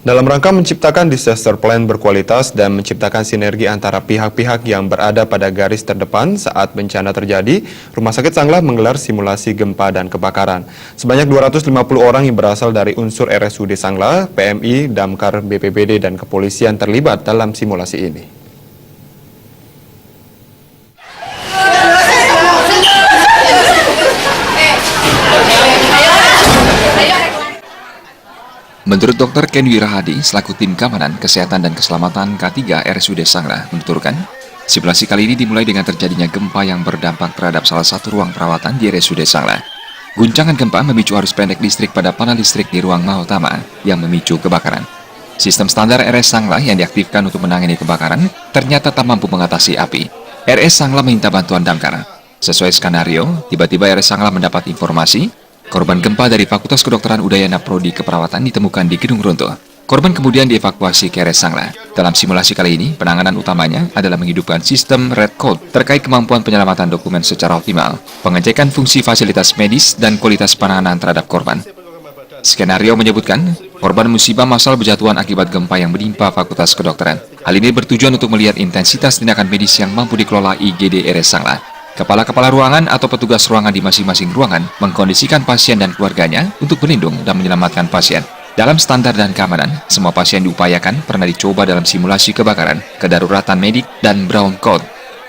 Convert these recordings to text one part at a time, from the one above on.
Dalam rangka menciptakan disaster plan berkualitas dan menciptakan sinergi antara pihak-pihak yang berada pada garis terdepan saat bencana terjadi, Rumah Sakit Sanglah menggelar simulasi gempa dan kebakaran. Sebanyak 250 orang yang berasal dari unsur RSUD Sanglah, PMI, Damkar, BPBD, dan kepolisian terlibat dalam simulasi ini. Menurut Dr. Ken Wirahadi, selaku tim keamanan, kesehatan, dan keselamatan K3 RSUD Sanglah, menuturkan, simulasi kali ini dimulai dengan terjadinya gempa yang berdampak terhadap salah satu ruang perawatan di RSUD Sanglah. Guncangan gempa memicu arus pendek listrik pada panel listrik di ruang Mahotama yang memicu kebakaran. Sistem standar RS Sanglah yang diaktifkan untuk menangani kebakaran ternyata tak mampu mengatasi api. RS Sanglah meminta bantuan damkar. Sesuai skenario, tiba-tiba RS Sanglah mendapat informasi korban gempa dari Fakultas Kedokteran Udayana Prodi Keperawatan ditemukan di gedung runtuh. Korban kemudian dievakuasi ke RS Sanglah. Dalam simulasi kali ini, penanganan utamanya adalah menghidupkan sistem Red Code terkait kemampuan penyelamatan dokumen secara optimal, pengecekan fungsi fasilitas medis, dan kualitas penanganan terhadap korban. Skenario menyebutkan, korban musibah massal berjatuhan akibat gempa yang menimpa Fakultas Kedokteran. Hal ini bertujuan untuk melihat intensitas tindakan medis yang mampu dikelola IGD RS Sanglah. Kepala-kepala ruangan atau petugas ruangan di masing-masing ruangan mengkondisikan pasien dan keluarganya untuk berlindung dan menyelamatkan pasien. Dalam standar dan keamanan, semua pasien diupayakan pernah dicoba dalam simulasi kebakaran, kedaruratan medik, dan Brown Code.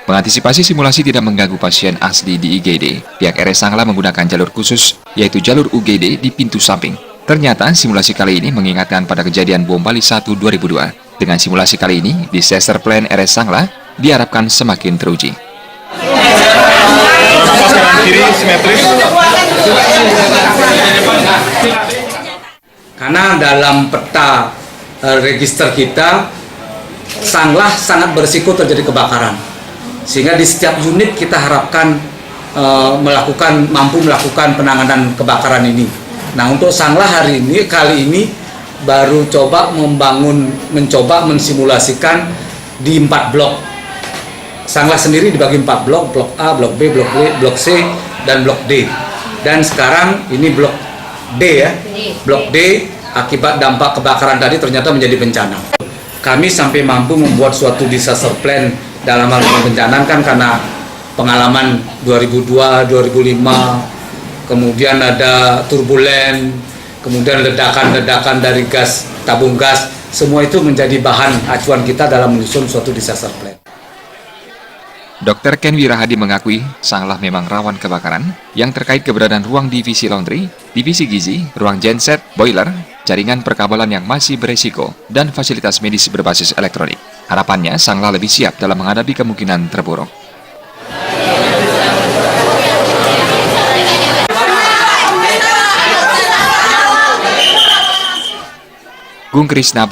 Mengantisipasi simulasi tidak mengganggu pasien asli di IGD, pihak RS Sanglah menggunakan jalur khusus, yaitu jalur UGD di pintu samping. Ternyata simulasi kali ini mengingatkan pada kejadian bom Bali 1 2002. Dengan simulasi kali ini, disaster plan RS Sanglah diharapkan semakin teruji. Kiri simetris. Karena dalam peta register kita, Sanglah sangat berisiko terjadi kebakaran. Sehingga di setiap unit kita harapkan mampu melakukan penanganan kebakaran ini. Nah, untuk Sanglah kali ini baru mencoba mensimulasikan di 4 blok. Sanglah sendiri dibagi 4 blok, blok A, blok B, blok C, dan blok D. Dan sekarang ini blok D ya. Blok D akibat dampak kebakaran tadi ternyata menjadi bencana. Kami sampai mampu membuat suatu disaster plan dalam hal bencana kan karena pengalaman 2002, 2005, kemudian ada turbulen, kemudian ledakan-ledakan dari tabung gas, semua itu menjadi bahan acuan kita dalam menyusun suatu disaster plan. Dr. Ken Wirahadi mengakui Sanglah memang rawan kebakaran yang terkait keberadaan ruang divisi laundry, divisi gizi, ruang genset, boiler, jaringan perkabelan yang masih beresiko, dan fasilitas medis berbasis elektronik. Harapannya Sanglah lebih siap dalam menghadapi kemungkinan terburuk. Gung Krisna